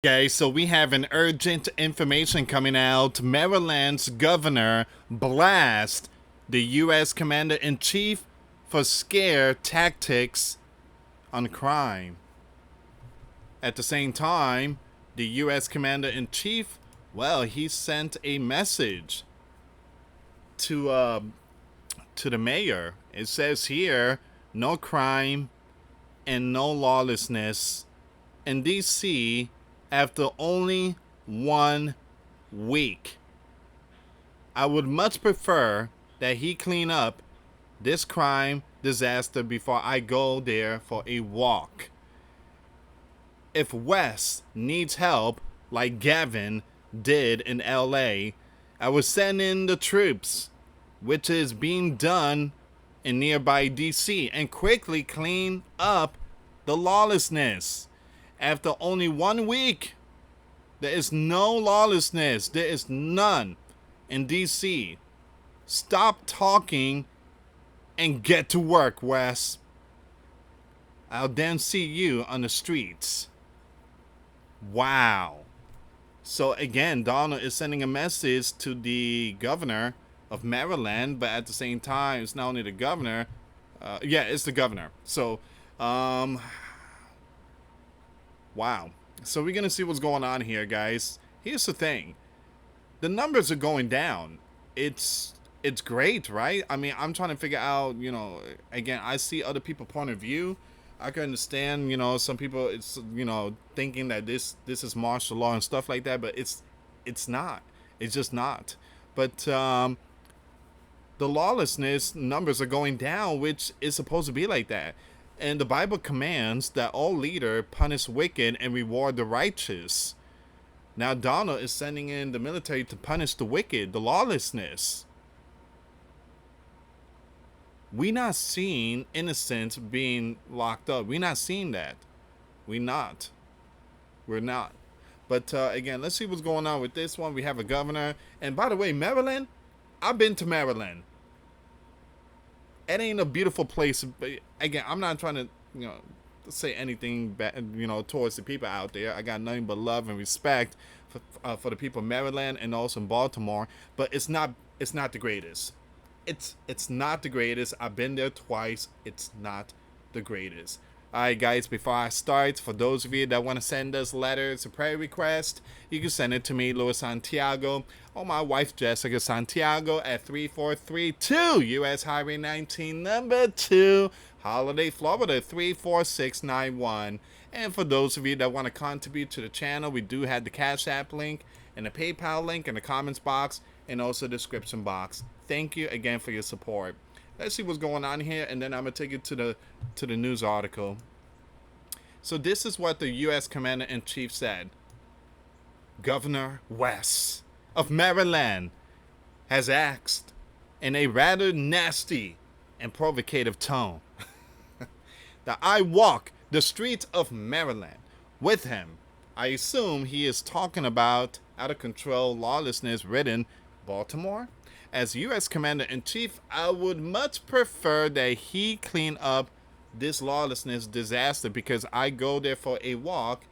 Okay, so we have an urgent information coming out. Maryland's governor blast the U.S. Commander-in-Chief for scare tactics on crime. At the same time, the U.S. Commander-in-Chief, well, he sent a message to the mayor. It says here, no crime and no lawlessness in D.C. after only 1 week. I would much prefer that he clean up this crime disaster before I go there for a walk. If Wes needs help, like Gavin did in LA, I would send in the troops, which is being done in nearby DC, and quickly clean up the lawlessness. After only 1 week, there is no lawlessness. There is none in DC. Stop talking and get to work, Wes. I'll then see you on the streets. Wow. So again, Donald is sending a message to the governor of Maryland, but at the same time, it's not only the governor. It's the governor. So, wow. So we're gonna see what's going on here, guys. Here's the thing: the numbers are going down. It's great, right? I mean, I'm trying to figure out. Again, I see other people's point of view. I can understand, some people it's thinking that this is martial law and stuff like that, but it's not. It's just not. But the lawlessness numbers are going down, which is supposed to be like that. And the Bible commands that all leader punish wicked and reward the righteous. Now Donald is sending in the military to punish the wicked, the lawlessness. We not seeing innocents being locked up. We not seeing that. We're not. But again, let's see what's going on with this one. We have a governor. And by the way, Maryland, I've been to Maryland. It ain't a beautiful place. But again, I'm not trying to, say anything bad, towards the people out there. I got nothing but love and respect for the people of Maryland and also in Baltimore. But it's not the greatest. It's not the greatest. I've been there twice. It's not the greatest. Alright guys, before I start, for those of you that want to send us letters or prayer requests, you can send it to me, US Santiago, or my wife Jessica Santiago at 3432 US Highway 19 number 2, Holiday, Florida 34691. And for those of you that want to contribute to the channel, we do have the Cash App link and the PayPal link in the comments box and also the description box. Thank you again for your support. Let's see what's going on here, and then I'm gonna take it to the news article. So this is what the U.S. Commander-in-Chief said. Governor Wes of Maryland has asked in a rather nasty and provocative tone that I walk the streets of Maryland with him. I assume he is talking about out-of-control lawlessness-ridden Baltimore. As U.S. Commander-in-Chief, I would much prefer that he clean up this lawlessness disaster because I go there for a walk.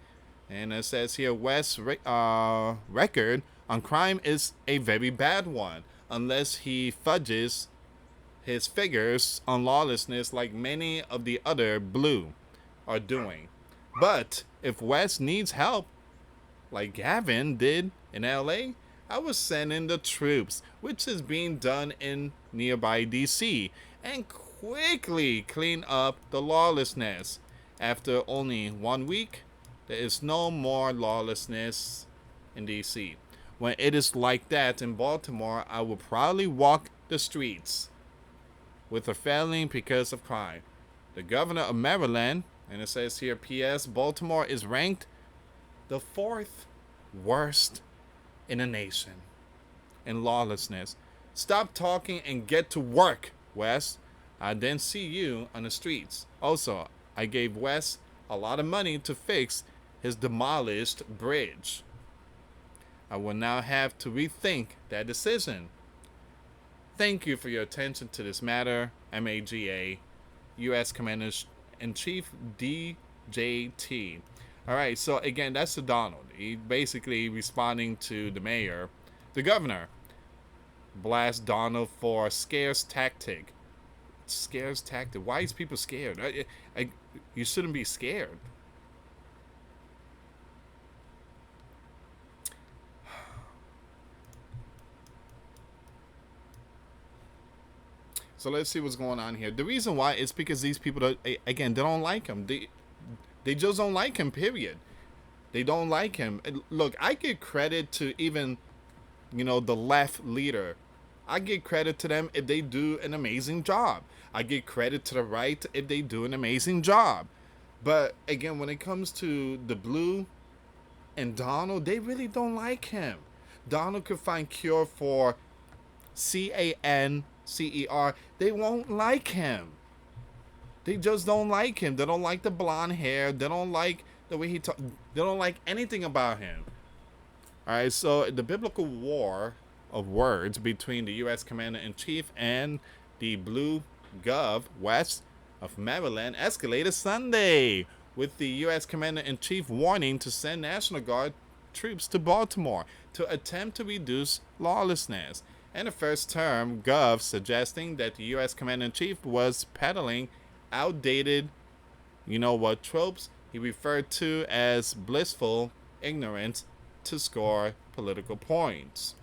And it says here, West's record on crime is a very bad one, unless he fudges his figures on lawlessness like many of the other blue are doing. But if West needs help, like Gavin did in LA, I was sending the troops, which is being done in nearby DC, and quickly clean up the lawlessness. After only 1 week, there is no more lawlessness in DC. When it is like that in Baltimore, I will probably walk the streets with a failing because of crime. The governor of Maryland, and it says here, P.S. Baltimore is ranked the 4th worst in the nation in lawlessness. Stop talking and get to work, Wes. I then see you on the streets. Also, I gave Wes a lot of money to fix his demolished bridge. I will now have to rethink that decision. Thank you for your attention to this matter, MAGA, U.S. Commander-in-Chief DJT. All right, so again, that's the Donald. He basically responding to the mayor, the governor, blast Donald for scarce tactic. Scares tactic. Why is people scared? You shouldn't be scared. So let's see what's going on here. The reason why is because these people, again, they don't like him. They just don't like him. Period. They don't like him. Look, I give credit to even the left leader. I give credit to them if they do an amazing job. I give credit to the right if they do an amazing job. But again, when it comes to the blue and Donald, they really don't like him. Donald could find cure for CANCER. They won't like him. They just don't like him. They don't like the blonde hair. They don't like the way he talks. They don't like anything about him. All right, so the biblical war of words between the U.S. Commander in Chief and the Blue Gov West of Maryland escalated Sunday, with the U.S. Commander in Chief warning to send National Guard troops to Baltimore to attempt to reduce lawlessness. And the first term, Gov suggesting that the U.S. Commander in Chief was peddling outdated, tropes he referred to as blissful ignorance to score political points.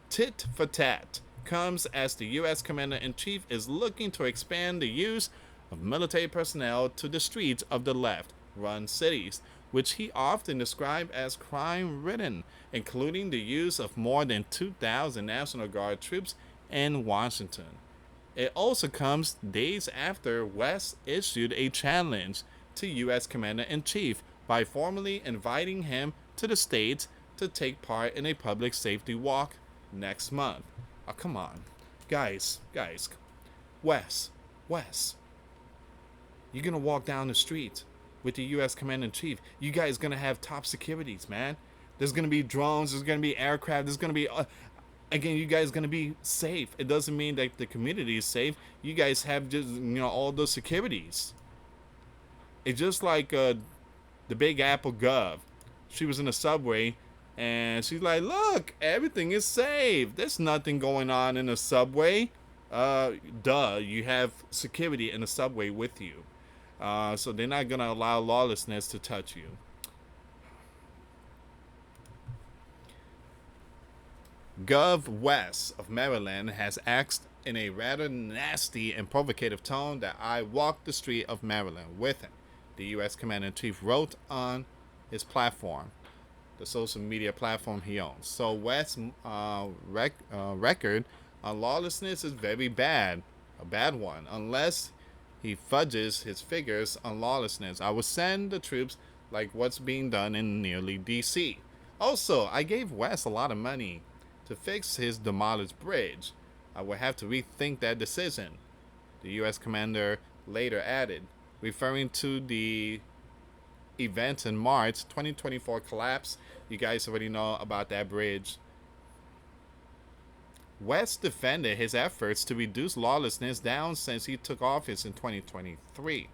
Tit for tat comes as the U.S. Commander-in-Chief is looking to expand the use of military personnel to the streets of the left-run cities, which he often described as crime-ridden, including the use of more than 2,000 National Guard troops in Washington. It also comes days after West issued a challenge to U.S. Commander-in-Chief by formally inviting him to the States to take part in a public safety walk next month. Oh, come on. Guys. Wes. You're going to walk down the street with the U.S. Commander-in-Chief. You guys going to have top securities, man. There's going to be drones. There's going to be aircraft. There's going to be... again, you guys going to be safe. It doesn't mean that the community is safe. You guys have just, all those securities. It's just like the Big Apple Gov. She was in the subway, and she's like, look, everything is safe. There's nothing going on in the subway. You have security in the subway with you. So they're not going to allow lawlessness to touch you. Gov West of Maryland has asked in a rather nasty and provocative tone that I walk the street of Maryland with him, the U.S. Commander-in-Chief wrote on his platform, the social media platform he owns. So West's record on lawlessness is very bad, a bad one, unless he fudges his figures on lawlessness. I will send the troops like what's being done in nearly D.C. Also, I gave West a lot of money to fix his demolished bridge. I will have to rethink that decision, the U.S. commander later added, referring to the events in March 2024 collapse. You guys already know about that bridge. West defended his efforts to reduce lawlessness down since he took office in 2023.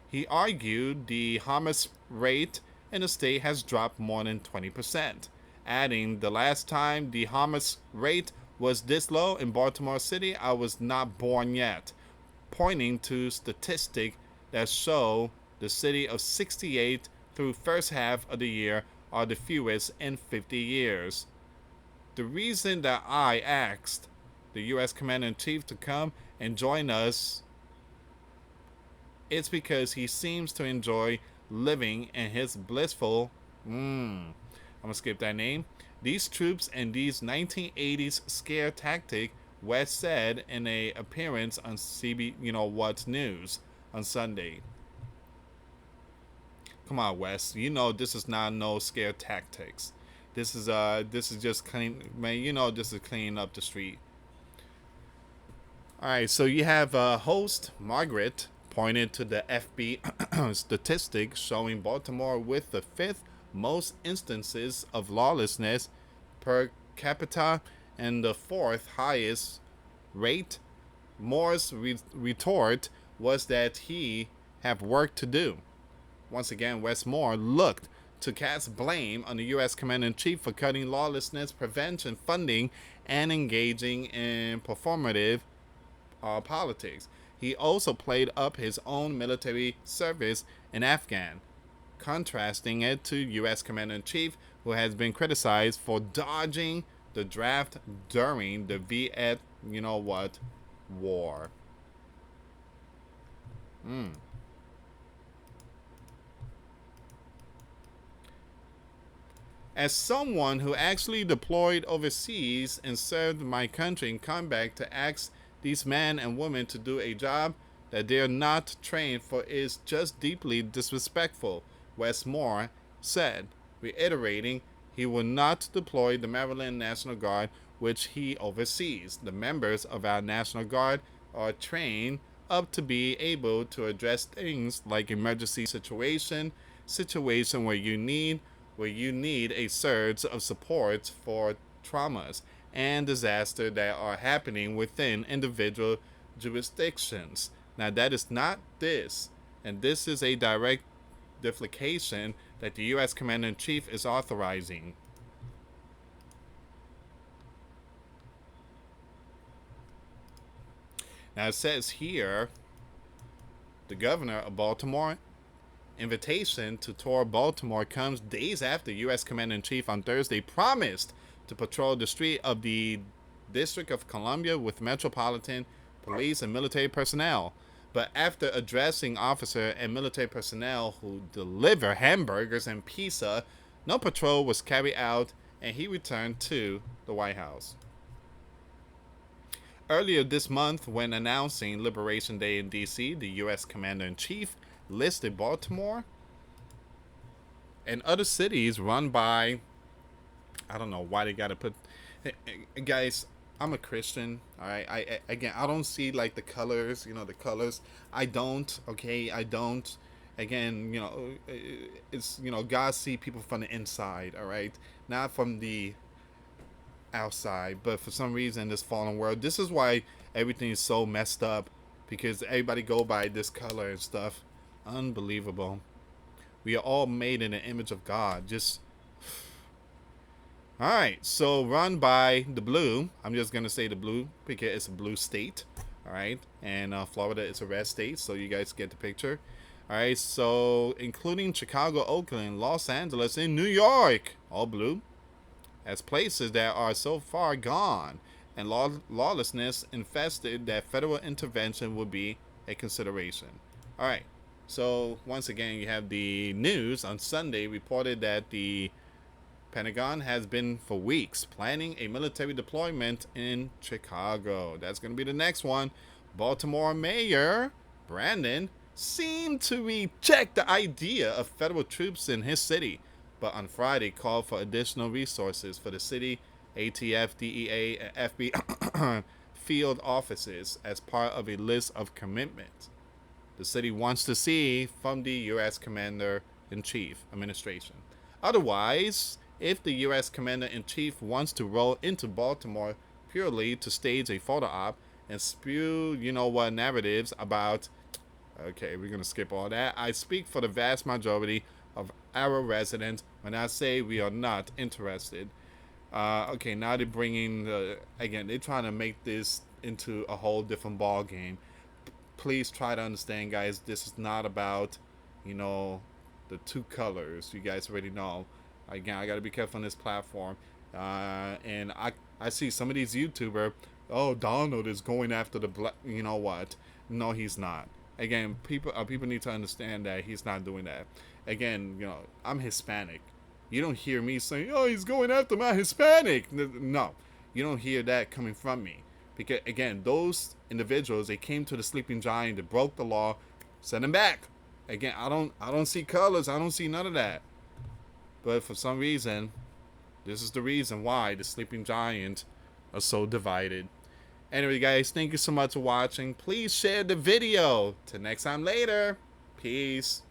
He argued the homicide rate in the state has dropped more than 20%. Adding, the last time the homicide rate was this low in Baltimore City, I was not born yet, pointing to statistics that show the city of 68 through first half of the year are the fewest in 50 years. The reason that I asked the U.S. Commander-in-Chief to come and join us is because he seems to enjoy living in his blissful I'm going to skip that name. These troops and these 1980s scare tactic, West said in a appearance on What's News on Sunday. Come on, West. This is not no scare tactics. This is just clean, man. This is cleaning up the street. All right, so you have host Margaret pointed to the FB statistic showing Baltimore with the fifth most instances of lawlessness per capita and the fourth highest rate. Moore's retort was that he have work to do. Once again, Westmore looked to cast blame on the U.S. Commander-in-Chief for cutting lawlessness prevention funding and engaging in performative politics. He also played up his own military service in Afghan, contrasting it to U.S. Commander-in-Chief, who has been criticized for dodging the draft during the Viet, war. As someone who actually deployed overseas and served my country in combat, to ask these men and women to do a job that they are not trained for is just deeply disrespectful, Westmore said, reiterating he will not deploy the Maryland National Guard, which he oversees. The members of our National Guard are trained up to be able to address things like emergency situation where you need a surge of support for traumas and disaster that are happening within individual jurisdictions. Now that is not this, and this is a direct deflection that the U.S. Commander-in-Chief is authorizing. Now it says here, the governor of Baltimore invitation to tour Baltimore comes days after U.S. Commander-in-Chief on Thursday promised to patrol the street of the District of Columbia with Metropolitan Police and military personnel. But after addressing officer and military personnel who deliver hamburgers and pizza, no patrol was carried out and he returned to the White House. Earlier this month, when announcing Liberation Day in D.C., the U.S. Commander-in-Chief listed Baltimore and other cities run by, I don't know why they gotta put, guys, I'm a Christian, all right, I don't see like the colors, I don't, again, it's, God see people from the inside, all right, not from the outside. But for some reason, this fallen world, this is why everything is so messed up, because everybody go by this color and stuff. Unbelievable. We are all made in the image of God. Just all right. So run by the blue. I'm just gonna say the blue because it's a blue state. All right, and Florida is a red state, so you guys get the picture. All right. So including Chicago, Oakland, Los Angeles, and New York, all blue, as places that are so far gone and lawlessness infested that federal intervention would be a consideration. All right. So once again, you have the news on Sunday reported that the Pentagon has been for weeks planning a military deployment in Chicago. That's going to be the next one. Baltimore Mayor Brandon seemed to reject the idea of federal troops in his city, but on Friday called for additional resources for the city, ATF, DEA, and FBI field offices as part of a list of commitments the city wants to see from the U.S. Commander-in-Chief administration. Otherwise, if the U.S. Commander-in-Chief wants to roll into Baltimore purely to stage a photo op and spew, narratives about, okay, we're going to skip all that. I speak for the vast majority of our residents when I say we are not interested. Okay, now they're bringing, again, they're trying to make this into a whole different ball game. Please try to understand, guys, this is not about, the two colors. You guys already know. Again, I got to be careful on this platform. And I see some of these YouTubers, oh, Donald is going after the black, you know what? No, he's not. Again, people need to understand that he's not doing that. Again, I'm Hispanic. You don't hear me saying, oh, he's going after my Hispanic. No, you don't hear that coming from me. Because, again, those individuals, they came to the sleeping giant, they broke the law, send them back. Again, I don't see colors. I don't see none of that. But for some reason, this is the reason why the sleeping giant are so divided. Anyway, guys, thank you so much for watching. Please share the video. Till next time later. Peace.